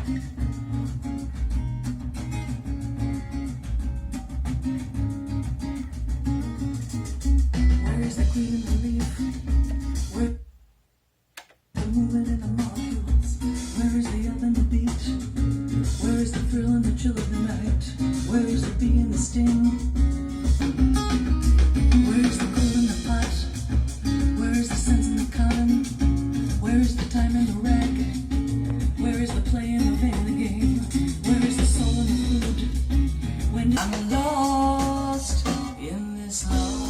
Where is the green in the leaf? Where the movement in the molecules? Where is the up and the beat? Where is the thrill and the chill of the night? Where is the bee and the sting? Where is the cold in the pot? Where is the sense in the cotton? Where is the time in the rag? Where is the play in the van, the game? Where is the soul in the food? When I'm lost in this love.